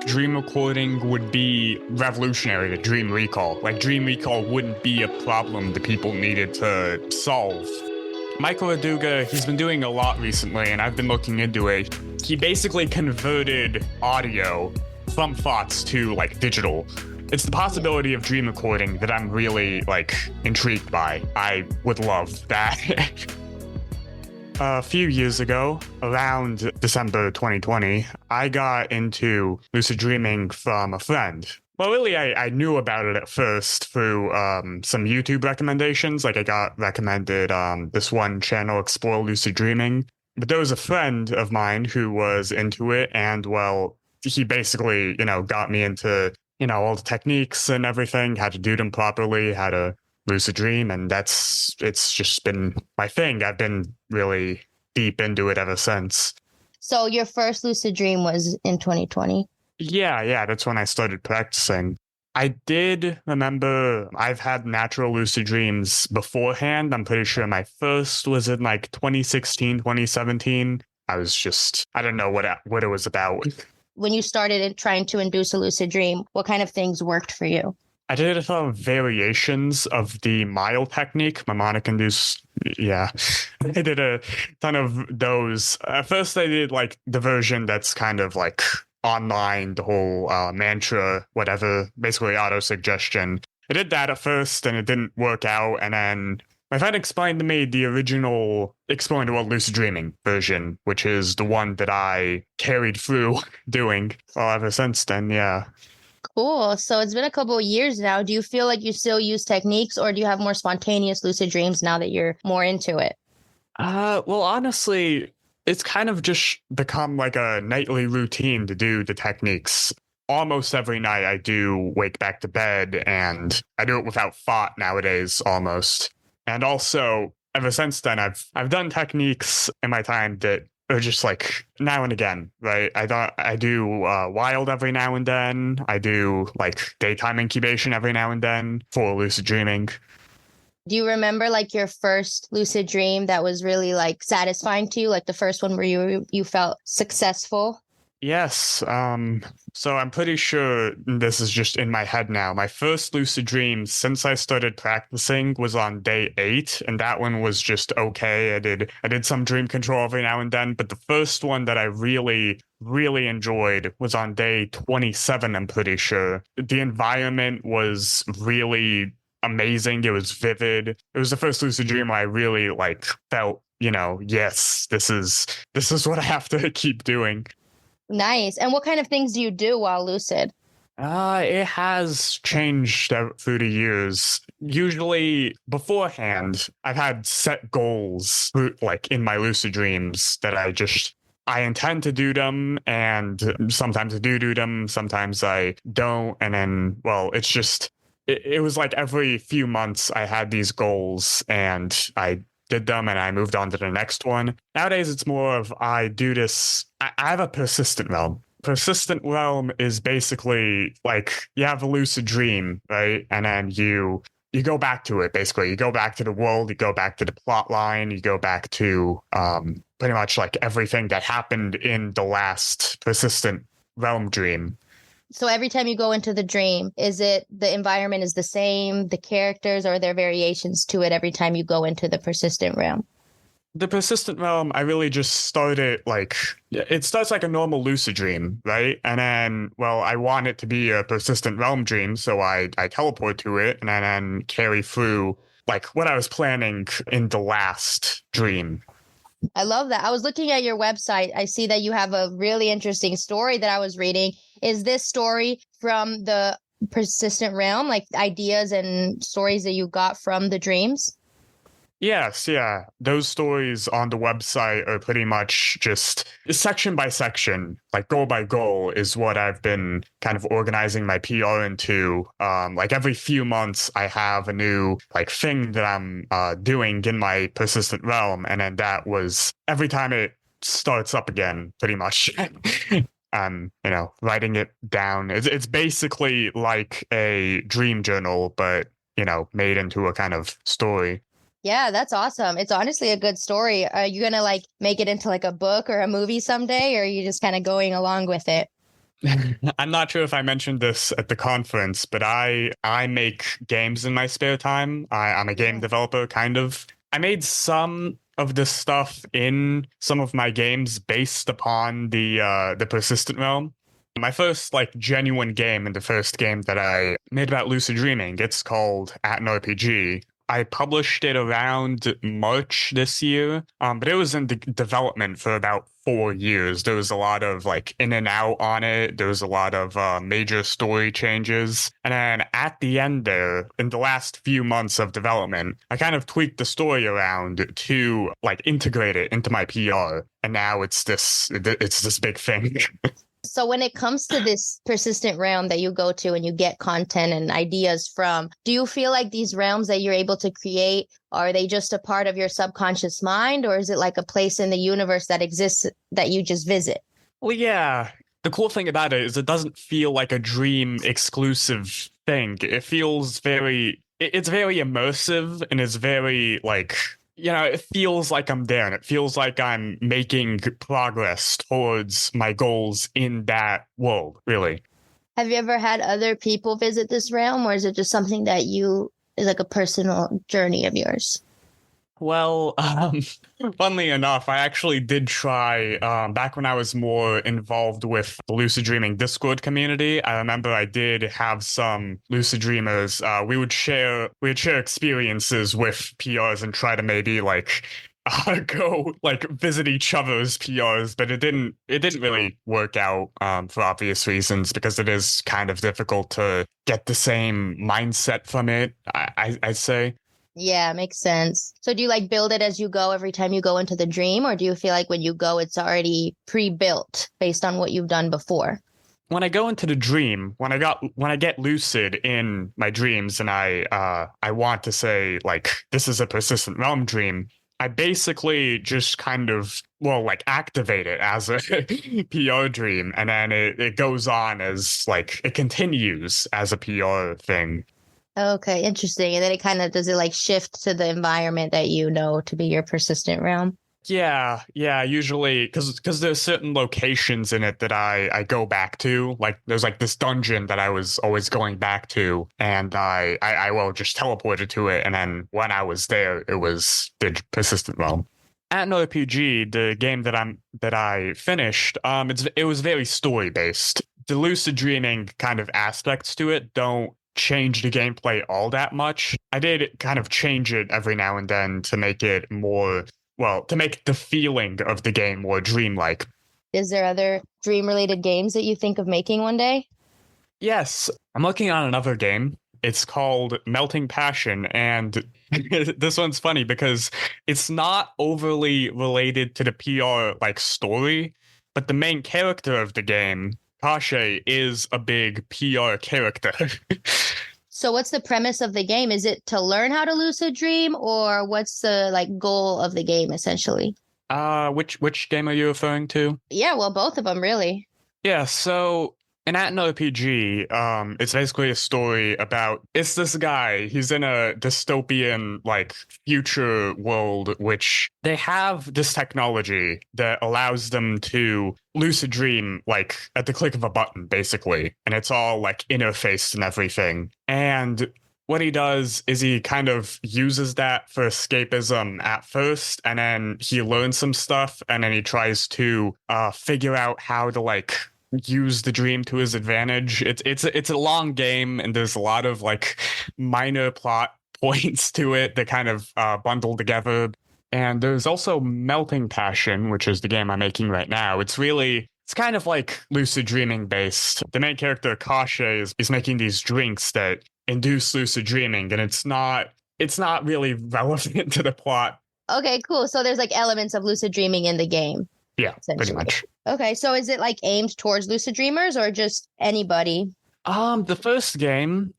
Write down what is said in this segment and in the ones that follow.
dream recording would be revolutionary to dream recall. Like, dream recall wouldn't be a problem that people needed to solve. Michael Raduga, he's been doing a lot recently, and I've been looking into it. He basically converted audio from thoughts to, like, digital. It's the possibility of dream recording that I'm really, like, intrigued by. I would love that. A few years ago, around December 2020, I got into lucid dreaming from a friend. Well, really, I knew about it at first through some YouTube recommendations. Like, I got recommended this one channel, Explore Lucid Dreaming. But there was a friend of mine who was into it, and, well, he basically, got me into, all the techniques and everything, how to do them properly, how to lucid dream, and it's just been my thing. I've been really deep into it ever since. So your first lucid dream was in 2020? Yeah, that's when I started practicing. I did remember I've had natural lucid dreams beforehand. I'm pretty sure my first was in like 2016, 2017. I don't know what it was about. When you started trying to induce a lucid dream, what kind of things worked for you? I did a ton of variations of the mile technique, mnemonic induced. Yeah, I did a ton of those. At first, I did like the version that's kind of like online, the whole mantra, whatever, basically auto suggestion. I did that at first, and it didn't work out. And then my friend explained to me the original Exploring the World Lucid Dreaming version, which is the one that I carried through doing ever since then. Yeah. Cool. So it's been a couple of years now. Do you feel like you still use techniques, or do you have more spontaneous lucid dreams now that you're more into it? Well, honestly, it's kind of just become like a nightly routine to do the techniques. Almost every night I do wake back to bed, and I do it without thought nowadays, almost. And also, ever since then, I've done techniques in my time that or just like now and again, right? I do wild every now and then. I do like daytime incubation every now and then for lucid dreaming. Do you remember like your first lucid dream that was really like satisfying to you? Like the first one where you felt successful? Yes. So I'm pretty sure this is just in my head now. My first lucid dream since I started practicing was on day 8, and that one was just okay. I did some dream control every now and then, but the first one that I really, really enjoyed was on day 27, I'm pretty sure. The environment was really amazing. It was vivid. It was the first lucid dream I really like felt, yes, this is what I have to keep doing. Nice. And what kind of things do you do while lucid? It has changed through the years. Usually beforehand, I've had set goals, like in my lucid dreams, that I intend to do them, and sometimes I do them, sometimes I don't. And then, well, it was like every few months I had these goals, and I did them and I moved on to the next one. Nowadays, it's more of I do this. I have a persistent realm. Persistent realm is basically like you have a lucid dream, right? And then you go back to it, basically. You go back to the world, you go back to the plot line, you go back to pretty much like everything that happened in the last persistent realm dream. So every time you go into the dream, is it the environment is the same, the characters, or are there variations to it every time you go into the persistent realm? The persistent realm, I really just started it starts like a normal lucid dream, right? And then, well, I want it to be a persistent realm dream, so I teleport to it and then carry through like what I was planning in the last dream. I love that. I was looking at your website. I see that you have a really interesting story that I was reading. Is this story from the persistent realm, like ideas and stories that you got from the dreams? Yes, yeah. Those stories on the website are pretty much just section by section, like goal by goal is what I've been kind of organizing my PR into. Like every few months I have a new like thing that I'm doing in my persistent realm. And then that was every time it starts up again, pretty much. I'm, writing it down. It's basically like a dream journal, but, made into a kind of story. Yeah, that's awesome. It's honestly a good story. Are you going to like make it into like a book or a movie someday, or are you just kind of going along with it? I'm not sure if I mentioned this at the conference, but I make games in my spare time. I'm a game Yeah. developer, kind of. I made some of this stuff in some of my games based upon the persistent realm. My first like genuine game and the first game that I made about lucid dreaming, it's called ATNRPG. I published it around March this year, but it was in development for about 4 years. There was a lot of like in and out on it. There was a lot of major story changes. And then at the end there, in the last few months of development, I kind of tweaked the story around to like integrate it into my PR. And now it's this big thing. So when it comes to this persistent realm that you go to and you get content and ideas from, do you feel like these realms that you're able to create, are they just a part of your subconscious mind, or is it like a place in the universe that exists that you just visit? Well, yeah. The cool thing about it is it doesn't feel like a dream exclusive thing. It feels it's very immersive and it's very like, it feels like I'm there and it feels like I'm making progress towards my goals in that world, really. Have you ever had other people visit this realm, or is it just something that is like a personal journey of yours? Well, funnily enough, I actually did try back when I was more involved with the lucid dreaming Discord community. I remember I did have some lucid dreamers. We would share experiences with PRs and try to maybe like go like visit each other's PRs, but it didn't really work out for obvious reasons because it is kind of difficult to get the same mindset from it. I'd say. Yeah, makes sense. So do you like build it as you go every time you go into the dream, or do you feel like when you go, it's already pre-built based on what you've done before? When I go into the dream, when I get lucid in my dreams, and I want to say like this is a persistent realm dream, I basically just kind of like activate it as a PR dream, and then it goes on as like it continues as a PR thing. Okay, interesting. And then does it like shift to the environment that you know to be your persistent realm? Yeah, usually because there's certain locations in it that I go back to. Like there's like this dungeon that I was always going back to, and I will just teleported to it, and then when I was there, it was the persistent realm. At no RPG, the game that I finished, it was very story based. The lucid dreaming kind of aspects to it don't change the gameplay all that much. I did kind of change it every now and then to make it more to make the feeling of the game more dreamlike. Is there other dream related games that you think of making one day? Yes, I'm looking on another game. It's called Melting Passion, and this one's funny because it's not overly related to the PR like story, but the main character of the game, Kashe, is a big PR character. So what's the premise of the game? Is it to learn how to lucid dream, or what's the like goal of the game essentially? Which game are you referring to? Yeah, well, both of them really. Yeah, so in At RPG, it's basically a story about it's this guy. He's in a dystopian like future world, which they have this technology that allows them to lucid dream like at the click of a button, basically, and it's all like interfaced and everything. And what he does is he kind of uses that for escapism at first, and then he learns some stuff, and then he tries to figure out how to like use the dream to his advantage. It's a long game, and there's a lot of like minor plot points to it that kind of bundle together. And there's also Melting Passion, which is the game I'm making right now. It's kind of like lucid dreaming based. The main character, Kasha, is making these drinks that induce lucid dreaming, and it's not really relevant to the plot. Okay, cool. So there's like elements of lucid dreaming in the game. Yeah, pretty much. Okay, so is it like aimed towards lucid dreamers or just anybody? The first game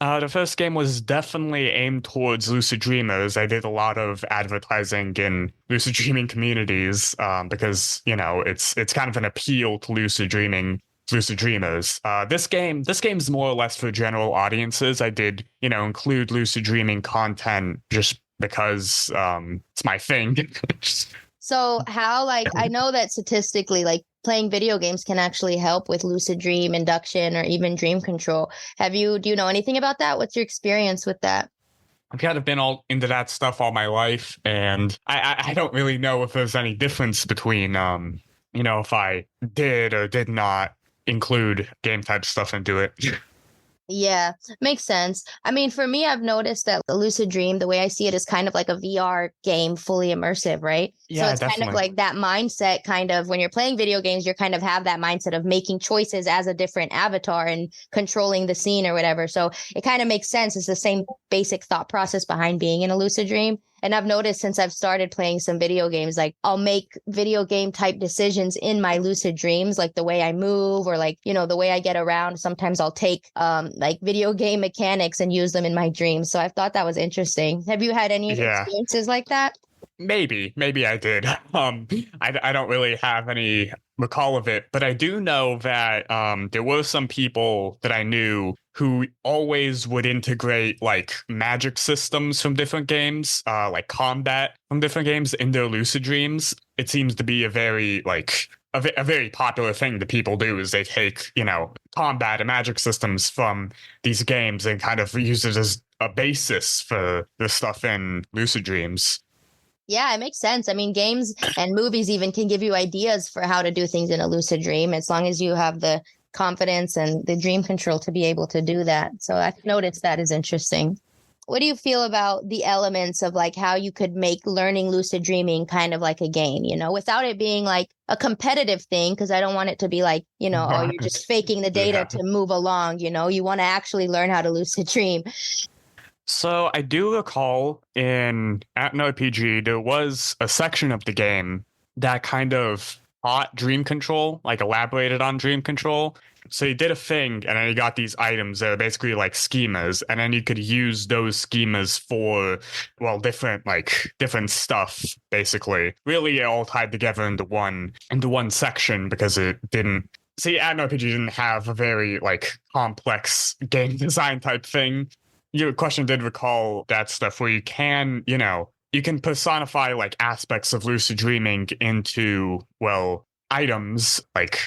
was definitely aimed towards lucid dreamers. I did a lot of advertising in lucid dreaming communities, because it's kind of an appeal to lucid dreamers. This game's more or less for general audiences. I did include lucid dreaming content just because it's my thing. So how, like, I know that statistically, like playing video games can actually help with lucid dream induction or even dream control. Do you know anything about that? What's your experience with that? I've kind of been all into that stuff all my life, and I don't really know if there's any difference between, if I did or did not include game type stuff into it. Yeah, makes sense. I mean, for me, I've noticed that the Lucid Dream, the way I see it, is kind of like a VR game, fully immersive, right? So Yeah, it's kind of definitely. like that mindset, kind of when you're playing video games, you're kind of have that mindset of making choices as a different avatar and controlling the scene or whatever. So it kind of makes sense. It's the same basic thought process behind being in a lucid dream. And I've noticed since I've started playing some video games, like I'll make video game type decisions in my lucid dreams, like the way I move or like, the way I get around. Sometimes I'll take like video game mechanics and use them in my dreams. So I thought that was interesting. Have you had any Yeah. experiences like that? Maybe I did. I don't really have any recall of it, but I do know that there were some people that I knew who always would integrate like magic systems from different games, like combat from different games in their lucid dreams. It seems to be a very like a very popular thing that people do is they take, combat and magic systems from these games and kind of use it as a basis for the stuff in lucid dreams. Yeah, it makes sense. I mean, games and movies even can give you ideas for how to do things in a lucid dream as long as you have the confidence and the dream control to be able to do that. So I've noticed that is interesting. What do you feel about the elements of like how you could make learning lucid dreaming kind of like a game, without it being like a competitive thing? Because I don't want it to be like, oh, you're just faking the data Yeah. to move along. You want to actually learn how to lucid dream. So I do recall in ATNRPG, there was a section of the game that kind of taught dream control, like elaborated on dream control. So you did a thing, and then you got these items that are basically like schemas, and then you could use those schemas for, well, different stuff, basically. Really, it all tied together into one section because it didn't. See, ATNRPG didn't have a very like complex game design type thing. Your question did recall that stuff where you can, you can personify like aspects of lucid dreaming into, well, items like,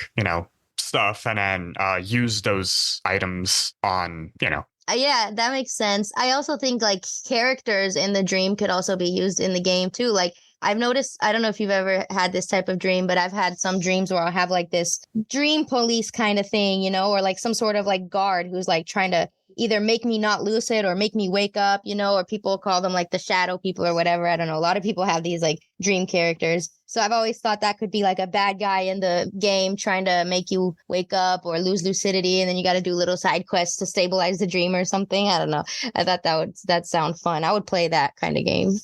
stuff and then use those items on, Yeah, that makes sense. I also think like characters in the dream could also be used in the game too. Like I've noticed, I don't know if you've ever had this type of dream, but I've had some dreams where I'll have like this dream police kind of thing, or like some sort of like guard who's like trying to either make me not lucid or make me wake up, or people call them like the shadow people or whatever. I don't know. A lot of people have these like dream characters. So I've always thought that could be like a bad guy in the game trying to make you wake up or lose lucidity. And then you got to do little side quests to stabilize the dream or something. I don't know. I thought that sound fun. I would play that kind of game.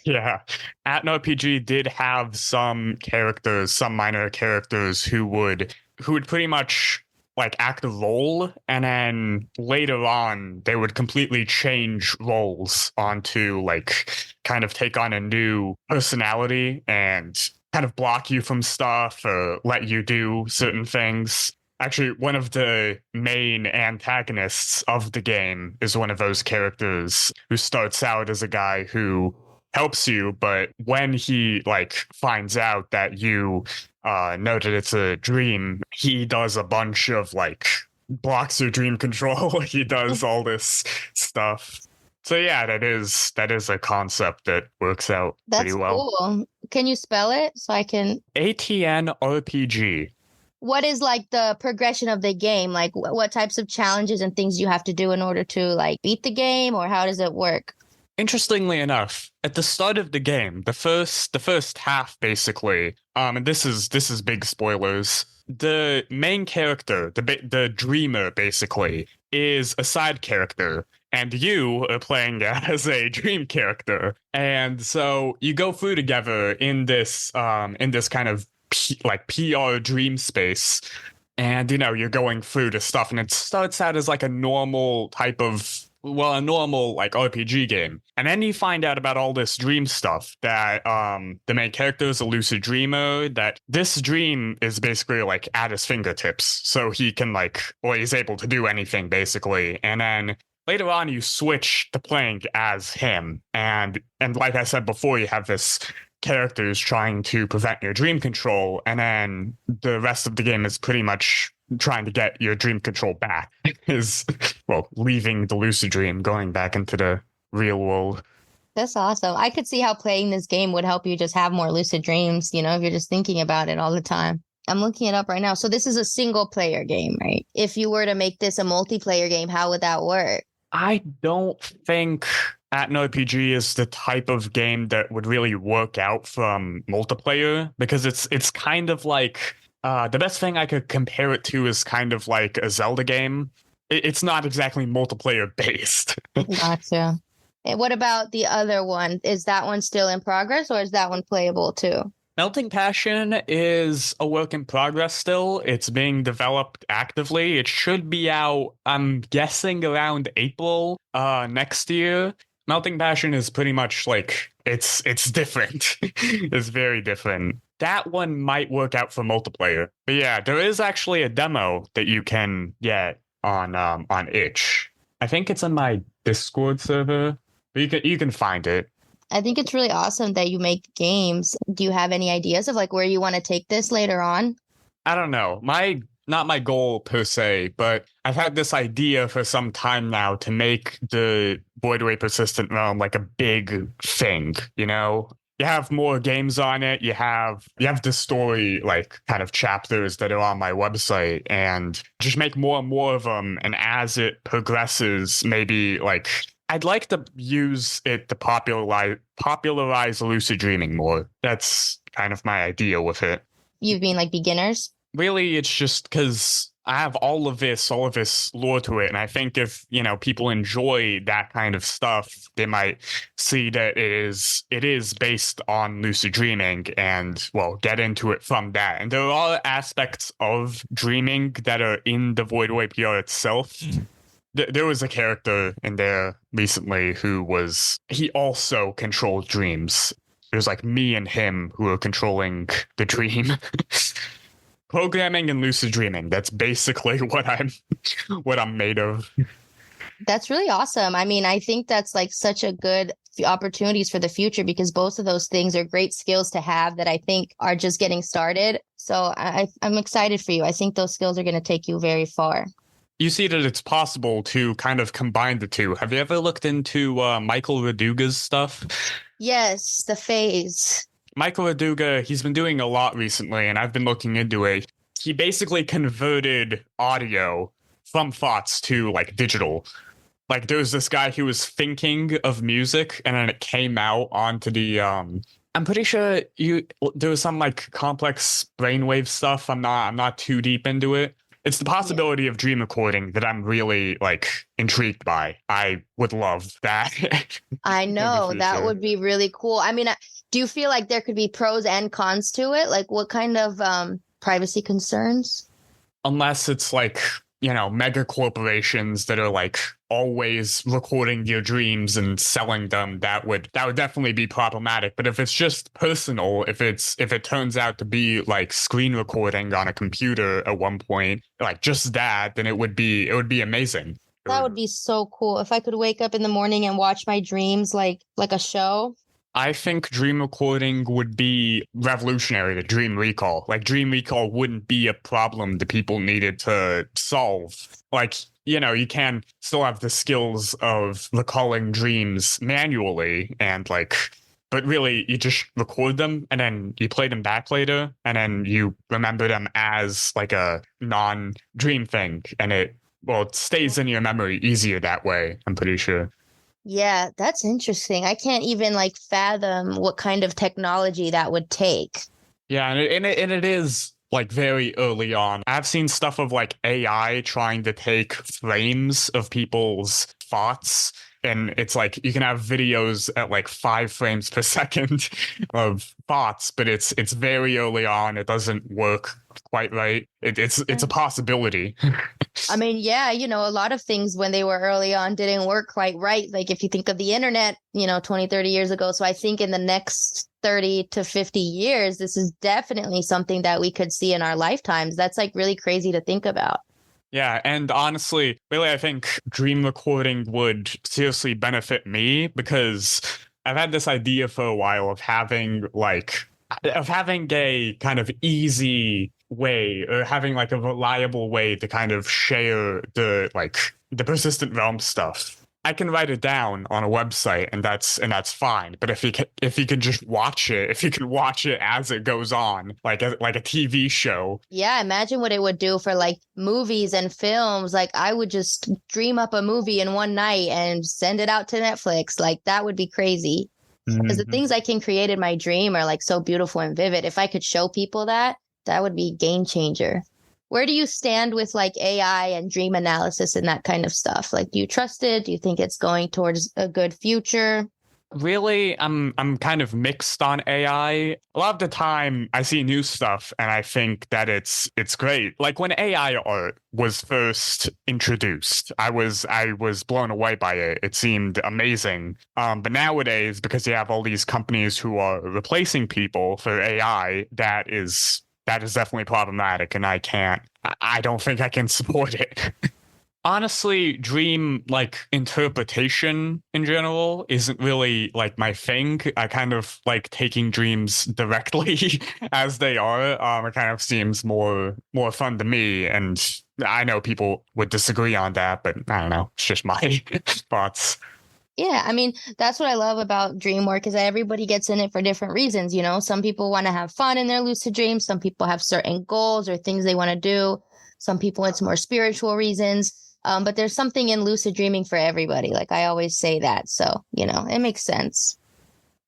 Yeah. AtNRPG did have some characters, some minor characters who would pretty much like act a role, and then later on they would completely change roles onto like kind of take on a new personality and kind of block you from stuff or let you do certain things. Actually, one of the main antagonists of the game is one of those characters who starts out as a guy who helps you, but when he like finds out that you know that it's a dream, he does a bunch of like blocks your dream control. He does all this stuff. So yeah, that is a concept that works out pretty That's well. cool. Can you spell it so I can? ATNRPG. What is like the progression of the game? Like what types of challenges and things you have to do in order to like beat the game, or how does it work? Interestingly enough, at the start of the game, the first half basically, and this is big spoilers. The main character, the dreamer, basically, is a side character, and you are playing as a dream character. And so you go through together in this kind of like PR dream space, and you're going through the stuff, and it starts out as like a normal type of, well, a normal like RPG game. And then you find out about all this dream stuff, that the main character is a lucid dreamer, that this dream is basically like at his fingertips. So he can like, or he's able to do anything basically. And then later on you switch to playing as him. And like I said before, you have this characters trying to prevent your dream control, and then the rest of the game is pretty much trying to get your dream control back. Is, well, leaving the lucid dream, going back into the real world. That's awesome. I could see how playing this game would help you just have more lucid dreams, you know, if you're just thinking about it all the time. I'm looking it up right now. So this is a single player game, right? If you were to make this a multiplayer game, how would that work? I don't think ATNRPG is the type of game that would really work out from multiplayer, because it's kind of like the best thing I could compare it to is kind of like a Zelda game. It's not exactly multiplayer based. Gotcha. And what about the other one? Is that one still in progress, or is that one playable too? Melting Passion is a work in progress still. It's being developed actively. It should be out, I'm guessing, around April next year. Melting Passion is pretty much like, it's different. It's very different. That one might work out for multiplayer. But yeah, there is actually a demo that you can get on itch. I think it's on my Discord server, but you can find it. I think it's really awesome that you make games. Do you have any ideas of like where you want to take this later on? I don't know. Not my goal per se, but I've had this idea for some time now to make the Voidway Persistent Realm like a big thing, you know? You have more games on it. You have the story like kind of chapters that are on my website, and just make more and more of them. And as it progresses, maybe like I'd like to use it to popularize lucid dreaming more. That's kind of my idea with it. You mean like beginners? Really, it's just because I have all of this lore to it, and I think if, you know, people enjoy that kind of stuff, they might see that it is based on lucid dreaming, and, well, get into it from that. And there are aspects of dreaming that are in the Voidway PR itself. There was a character in there recently he also controlled dreams. It was like me and him who were controlling the dream. Programming and lucid dreaming. That's basically what I'm made of. That's really awesome. I mean, I think that's like such a good opportunities for the future, because both of those things are great skills to have that I think are just getting started. So I'm excited for you. I think those skills are going to take you very far. You see that it's possible to kind of combine the two. Have you ever looked into Michael Raduga's stuff? Yes, the phase. Michael Raduga, he's been doing a lot recently, and I've been looking into it. He basically converted audio from thoughts to like digital. Like there was this guy who was thinking of music, and then it came out onto the I'm pretty sure there was some like complex brainwave stuff. I'm not too deep into it. It's the possibility of dream recording that I'm really like intrigued by. I would love that. I know that would be really cool. I mean, do you feel like there could be pros and cons to it? Like what kind of privacy concerns? Unless it's like, you know, mega corporations that are like always recording your dreams and selling them, that would definitely be problematic. But if it's just personal, if it turns out to be like screen recording on a computer at one point, like just that, then it would be amazing. That would be so cool if I could wake up in the morning and watch my dreams like a show. I think dream recording would be revolutionary to dream recall. Like dream recall wouldn't be a problem that people needed to solve. Like, you know, you can still have the skills of recalling dreams manually and like, but really you just record them and then you play them back later and then you remember them as like a non-dream thing, and it stays in your memory easier that way, I'm pretty sure. Yeah, that's interesting. I can't even like fathom what kind of technology that would take. Yeah, and it is like very early on. I've seen stuff of like AI trying to take frames of people's thoughts, and it's like you can have videos at like 5 frames per second of thoughts, but it's very early on. It doesn't work quite right. It's a possibility. I mean, yeah, you know, a lot of things when they were early on didn't work quite right. Like if you think of the internet, you know, 20, 30 years ago. So I think in the next 30 to 50 years, this is definitely something that we could see in our lifetimes. That's like really crazy to think about. Yeah, and honestly, really, I think dream recording would seriously benefit me because I've had this idea for a while of having a kind of easy way, or having like a reliable way to kind of share the persistent realm stuff. I can write it down on a website, and that's fine. But if you could just watch it, if you can watch it as it goes on, like a TV show. Yeah, imagine what it would do for like movies and films. Like I would just dream up a movie in one night and send it out to Netflix. Like that would be crazy. Because the things I can create in my dream are like so beautiful and vivid. If I could show people that, that would be game changer. Where do you stand with like AI and dream analysis and that kind of stuff? Like, do you trust it? Do you think it's going towards a good future? Really, I'm kind of mixed on AI. A lot of the time I see new stuff and I think that it's great. Like when AI art was first introduced, I was blown away by it. It seemed amazing. But nowadays, because you have all these companies who are replacing people for AI, that is definitely problematic, and I don't think I can support it. Honestly, dream like interpretation in general isn't really like my thing. I kind of like taking dreams directly as they are. It kind of seems more fun to me, and I know people would disagree on that, but I don't know. It's just my thoughts. Yeah, I mean, that's what I love about dream work is that everybody gets in it for different reasons. You know, some people want to have fun in their lucid dreams. Some people have certain goals or things they want to do. Some people, it's more spiritual reasons. But there's something in lucid dreaming for everybody. Like I always say that. So, you know, it makes sense.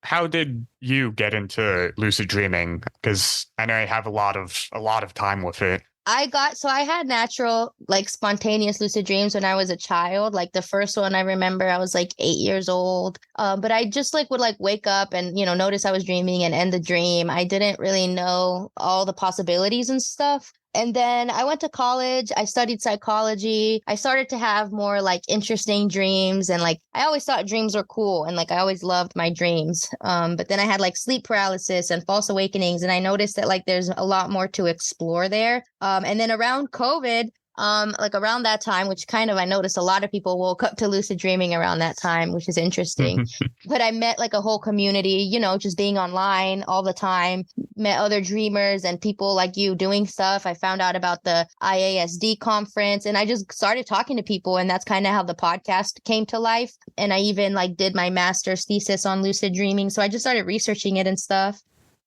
How did you get into lucid dreaming? Because I know you have a lot of time with it. I had natural, like spontaneous lucid dreams when I was a child. Like the first one I remember, I was like 8 years old. But I just like would like wake up and, you know, notice I was dreaming and end the dream. I didn't really know all the possibilities and stuff. And then I went to college. I studied psychology. I started to have more like interesting dreams. And like, I always thought dreams were cool. And like, I always loved my dreams. But then I had like sleep paralysis and false awakenings. And I noticed that like, there's a lot more to explore there. And then around COVID, like around that time, which kind of I noticed a lot of people woke up to lucid dreaming around that time, which is interesting. But I met like a whole community, you know, just being online all the time, met other dreamers and people like you doing stuff. I found out about the IASD conference and I just started talking to people. And that's kind of how the podcast came to life. And I even like did my master's thesis on lucid dreaming. So I just started researching it and stuff.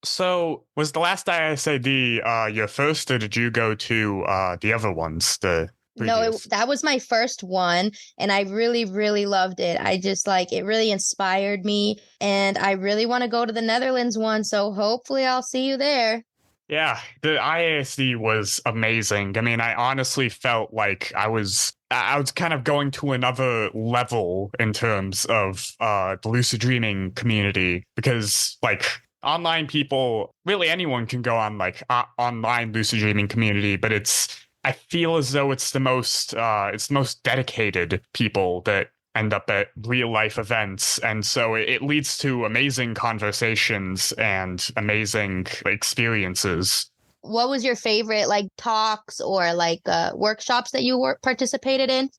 So, was the last IASD your first, or did you go to the other ones? No, that was my first one, and I really, really loved it. I just like it really inspired me, and I really want to go to the Netherlands one. So hopefully, I'll see you there. Yeah, the IASD was amazing. I mean, I honestly felt like I was kind of going to another level in terms of the lucid dreaming community, because like online people, really anyone can go on like online lucid dreaming community, but I feel as though it's the most dedicated people that end up at real life events, and so it leads to amazing conversations and amazing experiences. What was your favorite like talks or like workshops that you participated in?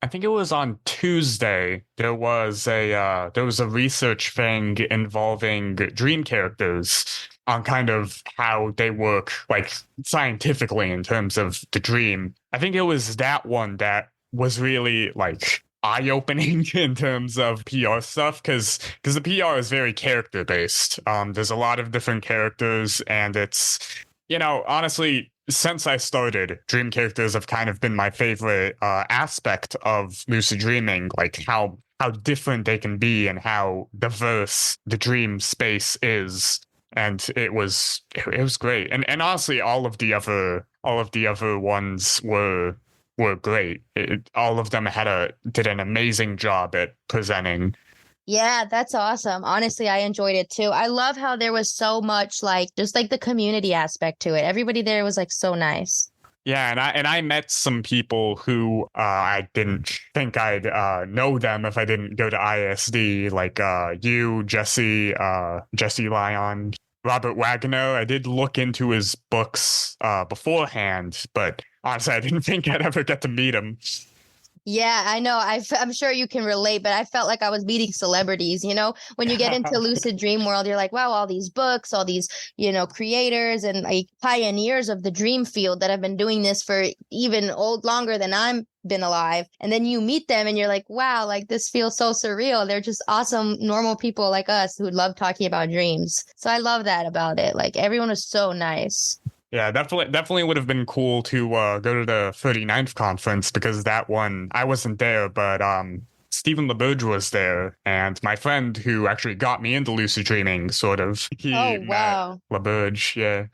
I think it was on Tuesday. There was a research thing involving dream characters on kind of how they work like scientifically in terms of the dream. I think it was that one that was really like eye-opening in terms of PR stuff, because the PR is very character based. There's a lot of different characters, and it's, you know, honestly, since I started, dream characters have kind of been my favorite aspect of lucid dreaming, like how different they can be and how diverse the dream space is. And it was great. And honestly, all of the other ones were great. All of them did an amazing job at presenting. Yeah, that's awesome. Honestly, I enjoyed it too. I love how there was so much like just like the community aspect to it. Everybody there was like so nice. Yeah, and I met some people who I didn't think I'd know them if I didn't go to ISD, like you, Jesse Lyon, Robert Wagner. I did look into his books beforehand, but honestly, I didn't think I'd ever get to meet him. Yeah, I know. I'm sure you can relate, but I felt like I was meeting celebrities. When you get into Lucid Dream World, you're like, wow, all these books, all these, creators and like pioneers of the dream field that have been doing this for even longer than I'm been alive. And then you meet them and you're like, wow, like this feels so surreal. They're just awesome, normal people like us who love talking about dreams. So I love that about it. Like everyone was so nice. Yeah, definitely would have been cool to go to the 39th conference, because that one, I wasn't there, but Stephen LeBurge was there, and my friend who actually got me into lucid dreaming, sort of, he met LeBurge, yeah.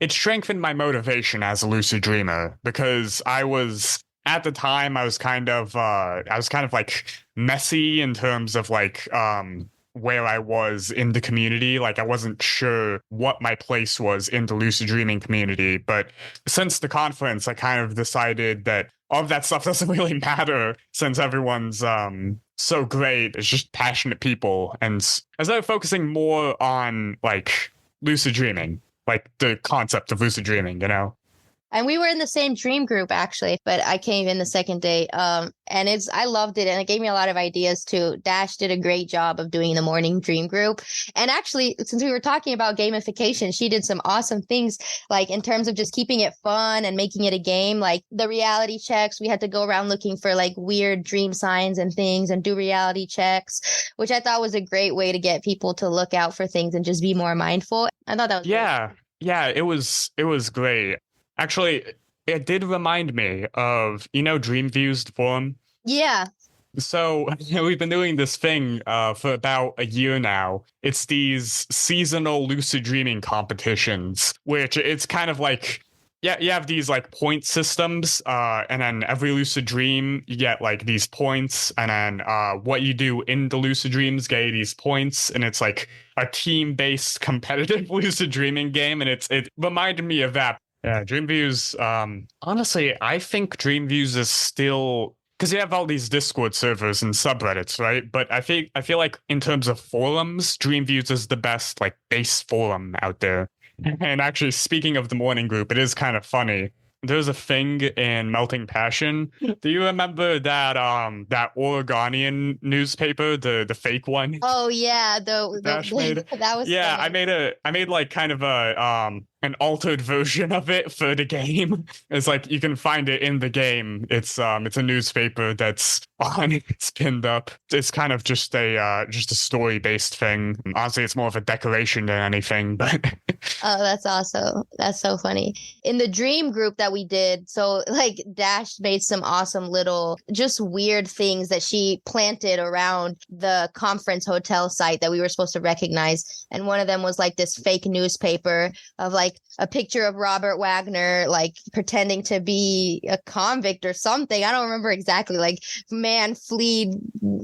It strengthened my motivation as a lucid dreamer, because at the time, I was kind of like messy in terms of like, where I was in the community. Like I wasn't sure what my place was in the lucid dreaming community. But since the conference, I kind of decided that all of that stuff doesn't really matter, since everyone's so great. It's just passionate people. And I started focusing more on like lucid dreaming, like the concept of lucid dreaming, And we were in the same dream group actually, but I came in the second day. And I loved it, and it gave me a lot of ideas too. Dash did a great job of doing the morning dream group. And actually, since we were talking about gamification, she did some awesome things, like in terms of just keeping it fun and making it a game. Like the reality checks, we had to go around looking for like weird dream signs and things and do reality checks, which I thought was a great way to get people to look out for things and just be more mindful. I thought that was yeah, it was great. Actually, it did remind me of, Dreamview's forum? Yeah. So we've been doing this thing for about a year now. It's these seasonal lucid dreaming competitions, which it's kind of like, yeah, you have these like point systems, and then every lucid dream, you get like these points, and then what you do in the lucid dreams get you these points, and it's like a team-based competitive lucid dreaming game, and it reminded me of that. Yeah, Dreamviews, honestly, I think Dreamviews is still, because you have all these Discord servers and subreddits, right? But I feel like in terms of forums, Dreamviews is the best like base forum out there. And actually, speaking of the morning group, it is kind of funny. There's a thing in Melting Passion. Do you remember that Oregonian newspaper, the fake one? Oh yeah, Dash made? that was Yeah, funny. I made like kind of an altered version of it for the game. It's like you can find it in the game. It's a newspaper that's on, it's pinned up. It's kind of just a story based thing. Honestly, it's more of a decoration than anything, but Oh, that's awesome. That's so funny. In the dream group that we did, so like Dash made some awesome little just weird things that she planted around the conference hotel site that we were supposed to recognize. And one of them was like this fake newspaper of like a picture of Robert Wagner, like pretending to be a convict or something. I don't remember exactly, like man fled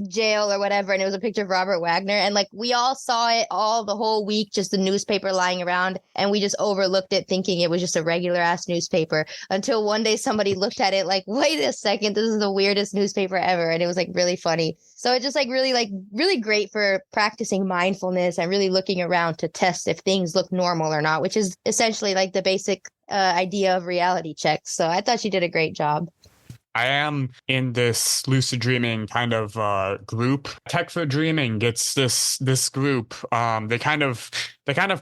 jail or whatever. And it was a picture of Robert Wagner. And like we all saw it all the whole week, just the newspaper lying around. And we just overlooked it thinking it was just a regular ass newspaper until one day somebody looked at it like, wait a second, this is the weirdest newspaper ever. And it was like really funny. So it's just really great for practicing mindfulness and really looking around to test if things look normal or not, which is essentially like the basic idea of reality checks. So I thought she did a great job. I am in this lucid dreaming kind of group. Tech for Dreaming gets this group. They kind of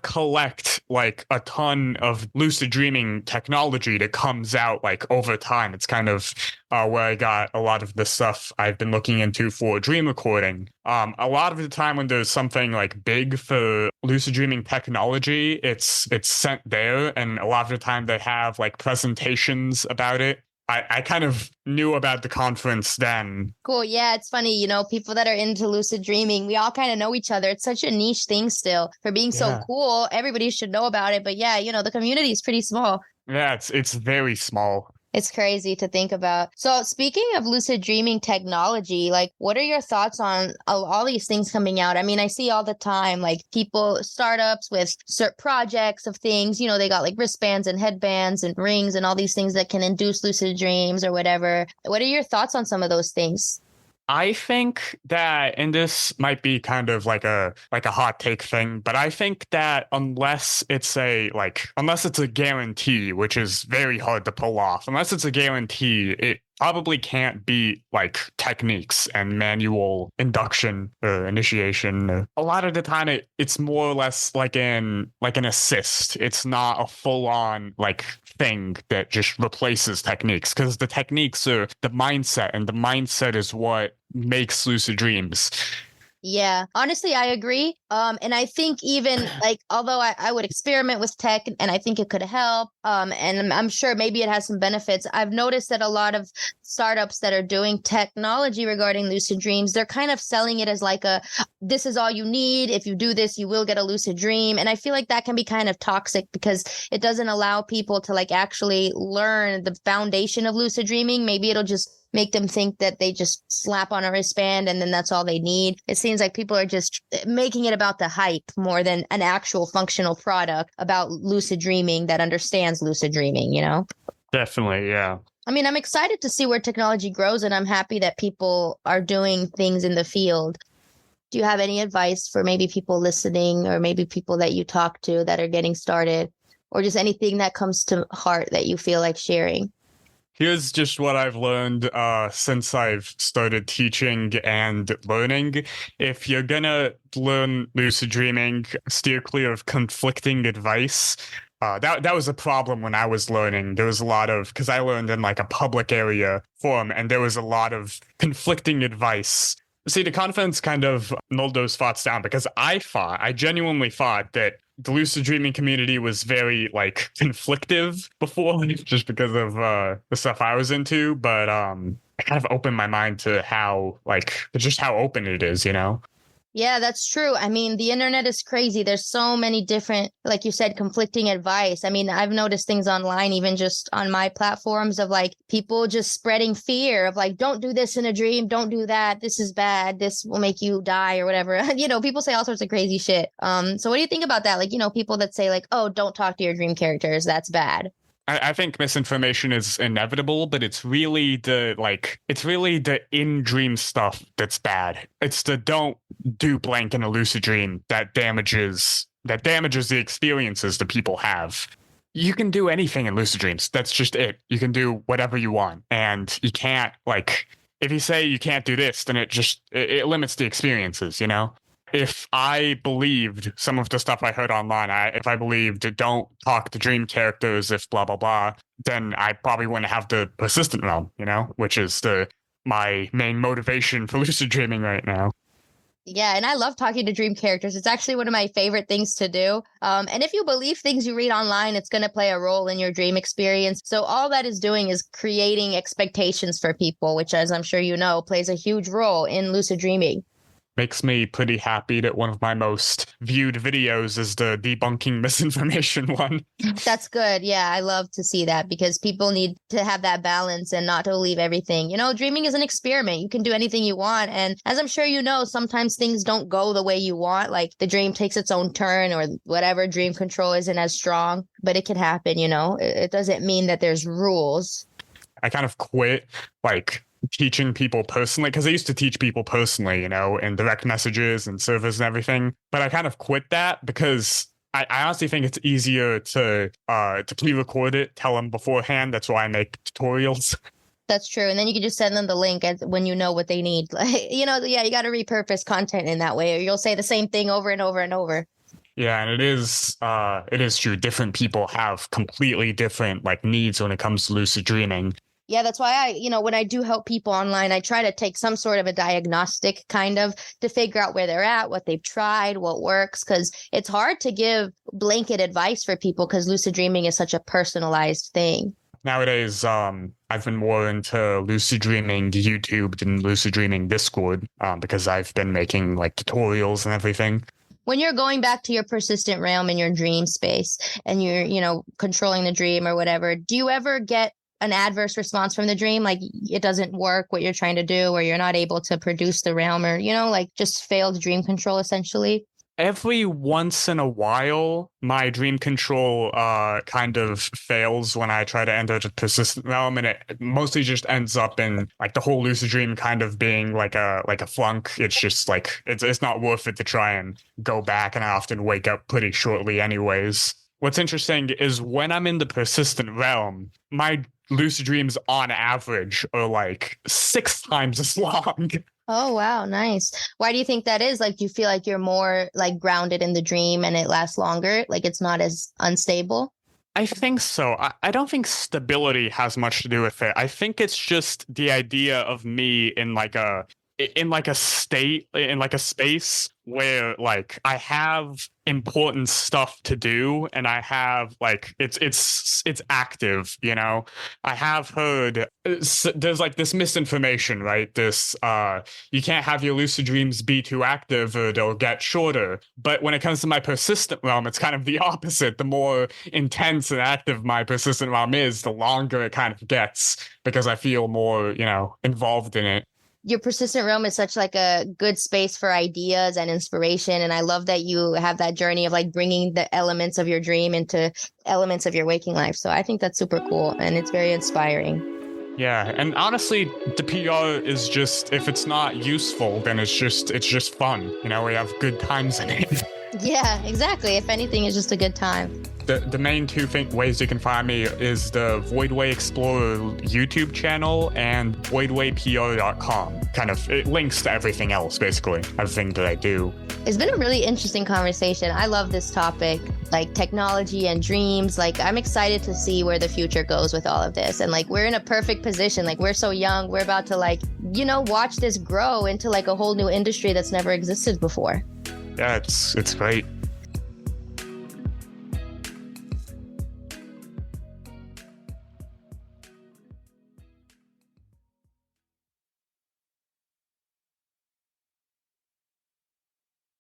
collect like a ton of lucid dreaming technology that comes out like over time. It's kind of where I got a lot of the stuff I've been looking into for dream recording. A lot of the time when there's something like big for lucid dreaming technology, it's sent there, and a lot of the time they have like presentations about it. I kind of knew about the conference then. Cool. Yeah, it's funny, people that are into lucid dreaming, we all kind of know each other. It's such a niche thing still for being so cool. Everybody should know about it. But yeah, the community is pretty small. Yeah, it's very small. It's crazy to think about. So speaking of lucid dreaming technology, like what are your thoughts on all these things coming out? I mean, I see all the time, like startups with certain projects of things, they got like wristbands and headbands and rings and all these things that can induce lucid dreams or whatever. What are your thoughts on some of those things? I think that, and this might be kind of like a hot take thing, but I think that unless it's a guarantee, which is very hard to pull off, unless it's a guarantee, probably can't beat like techniques and manual induction or initiation. A lot of the time it's more or less like an assist. It's not a full-on like thing that just replaces techniques, because the techniques are the mindset, and the mindset is what makes lucid dreams. Yeah, honestly, I agree. And I think even like, although I would experiment with tech and I think it could help, and I'm sure maybe it has some benefits. I've noticed that a lot of startups that are doing technology regarding lucid dreams, they're kind of selling it as like this is all you need. If you do this, you will get a lucid dream. And I feel like that can be kind of toxic because it doesn't allow people to like actually learn the foundation of lucid dreaming. Maybe it'll just make them think that they just slap on a wristband and then that's all they need. It seems like people are just making it about the hype more than an actual functional product about lucid dreaming that understands lucid dreaming, you know? Definitely, yeah. I mean, I'm excited to see where technology grows, and I'm happy that people are doing things in the field. Do you have any advice for maybe people listening, or maybe people that you talk to that are getting started, or just anything that comes to heart that you feel like sharing? Here's just what I've learned since I've started teaching and learning. If you're gonna learn lucid dreaming, steer clear of conflicting advice. That was a problem when I was learning. There was a lot of, because I learned in like a public area forum, and there was a lot of conflicting advice. See, the conference kind of nulled those thoughts down, because I genuinely thought that the lucid dreaming community was very like conflictive before, just because of the stuff I was into. But I kind of opened my mind to how just how open it is, you know? Yeah, that's true. I mean, the internet is crazy. There's so many different, like you said, conflicting advice. I mean, I've noticed things online, even just on my platforms, of like people just spreading fear of like, don't do this in a dream. Don't do that. This is bad. This will make you die or whatever. You know, people say all sorts of crazy shit. So what do you think about that? Like, you know, people that say like, oh, don't talk to your dream characters. That's bad. I think misinformation is inevitable, but it's really the in-dream stuff that's bad. It's the don't do blank in a lucid dream that damages the experiences that people have. You can do anything in lucid dreams. That's just it. You can do whatever you want, and you can't if you say you can't do this, then it limits the experiences, you know? If I believed some of the stuff I heard online, if I believed don't talk to dream characters if blah, blah, blah, then I probably wouldn't have the persistent realm, you know, which is my main motivation for lucid dreaming right now. Yeah, and I love talking to dream characters. It's actually one of my favorite things to do. And if you believe things you read online, it's going to play a role in your dream experience. So all that is doing is creating expectations for people, which, as I'm sure you know, plays a huge role in lucid dreaming. Makes me pretty happy that one of my most viewed videos is the debunking misinformation one. That's good. Yeah, I love to see that because people need to have that balance and not to believe everything. You know, dreaming is an experiment. You can do anything you want. And as I'm sure you know, sometimes things don't go the way you want. Like the dream takes its own turn or whatever, dream control isn't as strong, but it can happen, you know. It doesn't mean that there's rules. I kind of quit teaching people personally, because I used to teach people personally, you know, in direct messages and servers and everything. But I kind of quit that because I honestly think it's easier to pre-record it, tell them beforehand. That's why I make tutorials. That's true. And then you can just send them the link when you know what they need. Like, you know, yeah, you got to repurpose content in that way, or you'll say the same thing over and over and over. Yeah, and it is true. Different people have completely different needs when it comes to lucid dreaming. Yeah, that's why when I do help people online, I try to take some sort of a diagnostic kind of to figure out where they're at, what they've tried, what works, because it's hard to give blanket advice for people because lucid dreaming is such a personalized thing. Nowadays, I've been more into lucid dreaming YouTube than lucid dreaming Discord because I've been making tutorials and everything. When you're going back to your persistent realm in your dream space and you're, controlling the dream or whatever, do you ever get an adverse response from the dream? Like it doesn't work what you're trying to do, or you're not able to produce the realm, or, just failed dream control essentially? Every once in a while, my dream control kind of fails when I try to enter the persistent realm, and it mostly just ends up in the whole lucid dream kind of being like a flunk. It's just it's not worth it to try and go back, and I often wake up pretty shortly anyways. What's interesting is when I'm in the persistent realm, my lucid dreams on average are like 6 times as long. Oh, wow. Nice. Why do you think that is? Like, do you feel like you're more like grounded in the dream and it lasts longer? Like it's not as unstable? I think so. I don't think stability has much to do with it. I think it's just the idea of me in like a state, in like a space where like I have important stuff to do and I have like it's active, you know. I have heard there's like this misinformation, right? This you can't have your lucid dreams be too active or they'll get shorter. But when it comes to my persistent realm, it's kind of the opposite. The more intense and active my persistent realm is, the longer it kind of gets because I feel more, you know, involved in it. Your persistent realm is such like a good space for ideas and inspiration. And I love that you have that journey of like bringing the elements of your dream into elements of your waking life. So I think that's super cool and it's very inspiring. Yeah, and honestly, the PR is just, if it's not useful, then it's just fun. You know, we have good times in it. Yeah, exactly. If anything, it's just a good time. The main two ways you can find me is the Voidway Explorer YouTube channel and voidwaypr.com. Kind of, it links to everything else, basically, everything that I do. It's been a really interesting conversation. I love this topic, like technology and dreams. Like, I'm excited to see where the future goes with all of this. And like, we're in a perfect position. Like, we're so young. We're about to like, you know, watch this grow into like a whole new industry that's never existed before. Yeah, it's great.